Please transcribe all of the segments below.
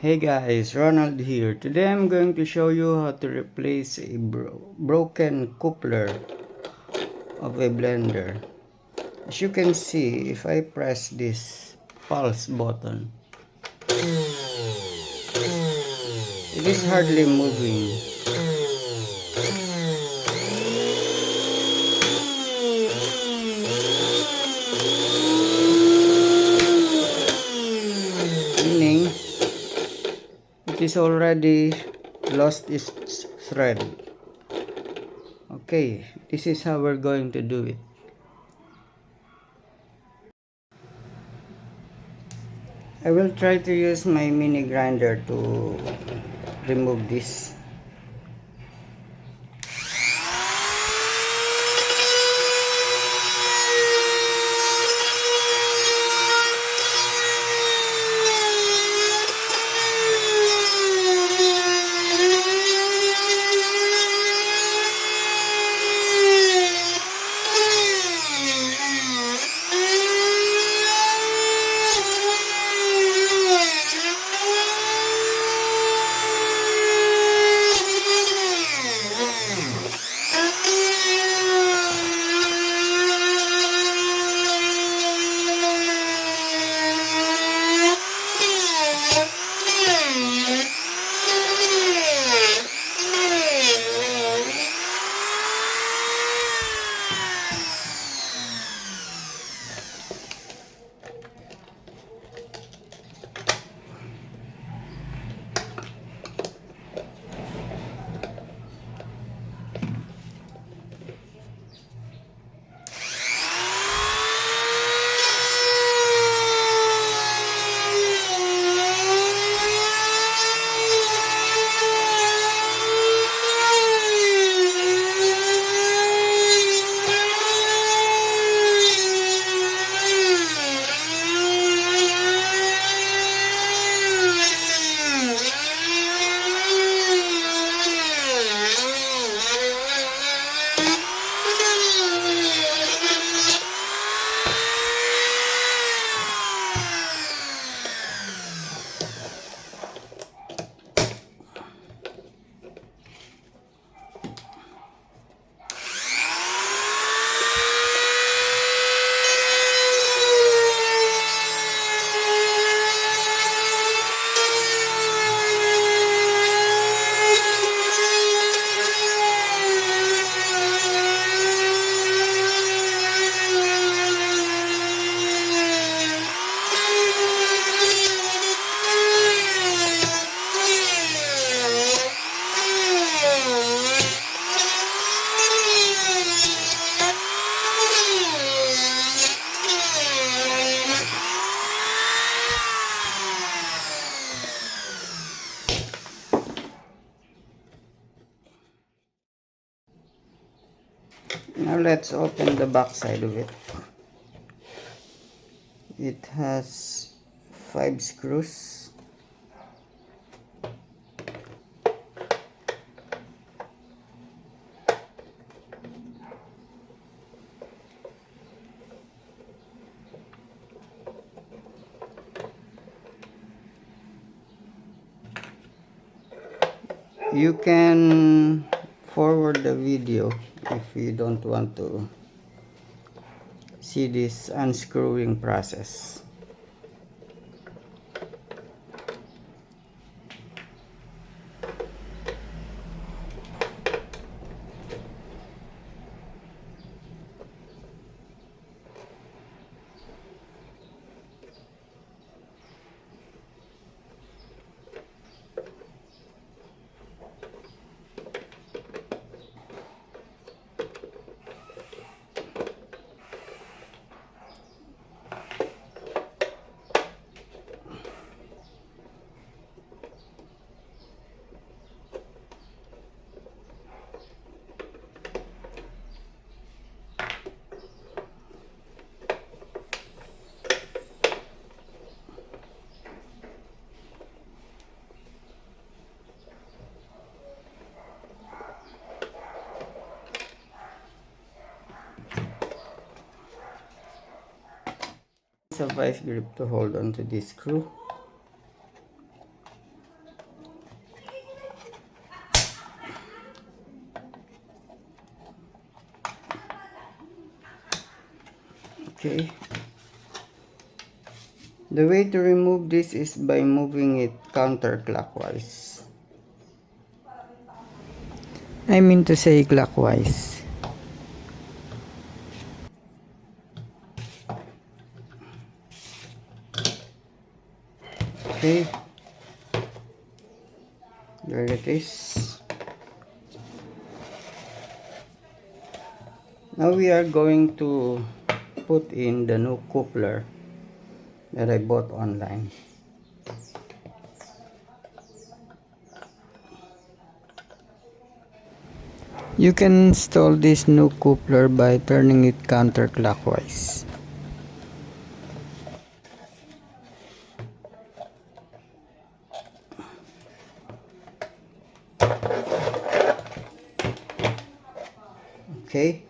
Hey guys, Ronald here. Today I'm going to show you how to replace a broken coupler of a blender. As you can see, if I press this pulse button, it is hardly moving. Meaning, it is already lost its thread. Okay, this is how we're going to do it. I will try to use my mini grinder to remove this. Now let's open the back side of it. It has 5 screws. You can forward the video if you don't want to see this unscrewing process. It's a vice grip to hold onto this screw. Okay. The way to remove this is by moving it counterclockwise. I mean to say clockwise. Okay. There it is. Now we are going to put in the new coupler that I bought online. You can install this new coupler by turning it counterclockwise. Okay.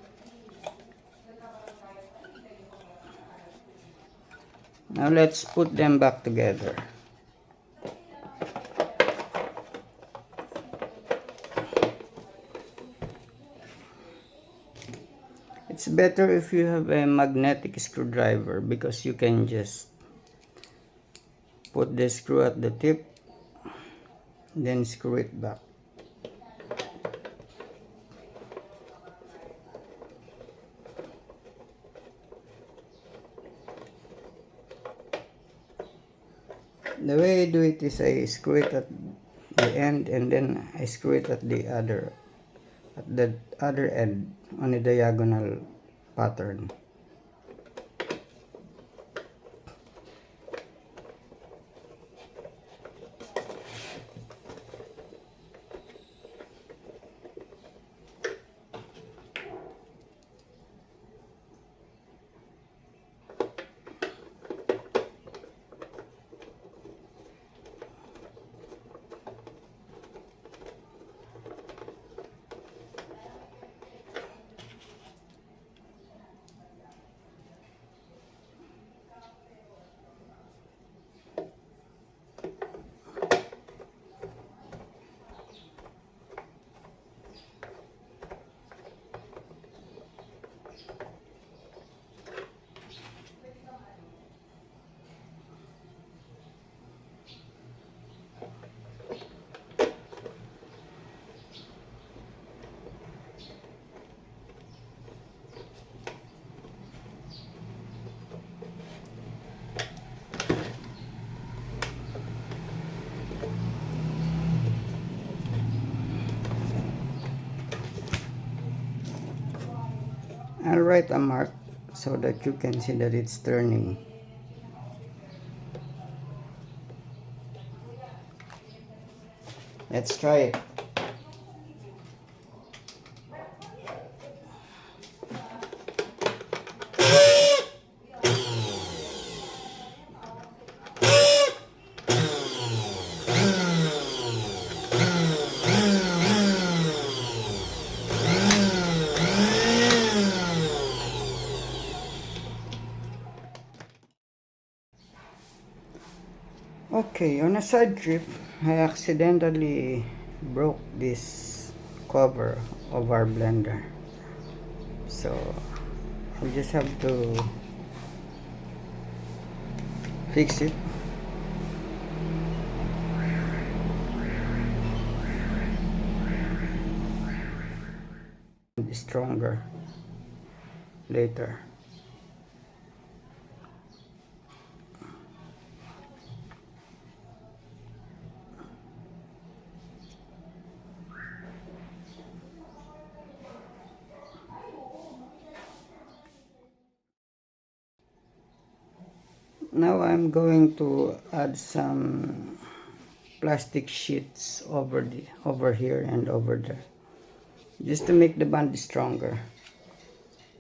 Now let's put them back together. It's better if you have a magnetic screwdriver because you can just put the screw at the tip, then screw it back. The way I do it is I screw it at the end and then I screw it at the other end on a diagonal pattern. I'll write a mark so that you can see that it's turning. Let's try it. Okay, on a side trip, I accidentally broke this cover of our blender. So, I just have to fix it. Stronger later. Now I'm going to add some plastic sheets over here and over there, just to make the bond stronger.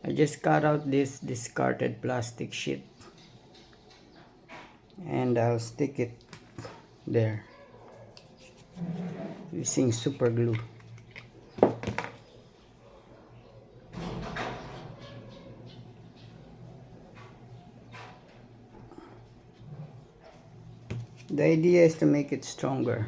I just cut out this discarded plastic sheet and I'll stick it there using super glue. The idea is to make it stronger.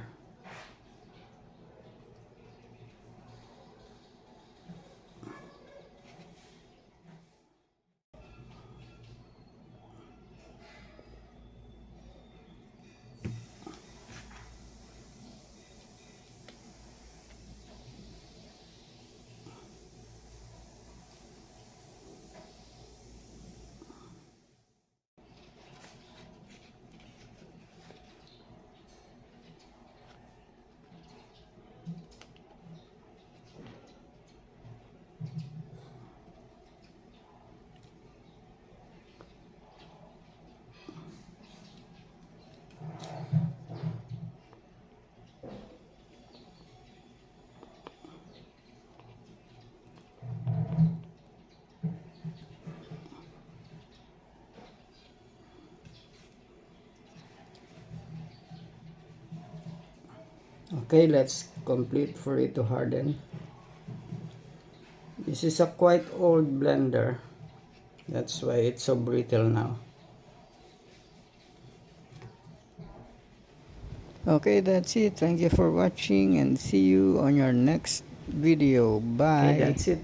Okay, let's complete for it to harden. This is a quite old blender. That's why it's so brittle now. Okay, that's it. Thank you for watching and see you on your next video. Bye. Okay, that's it.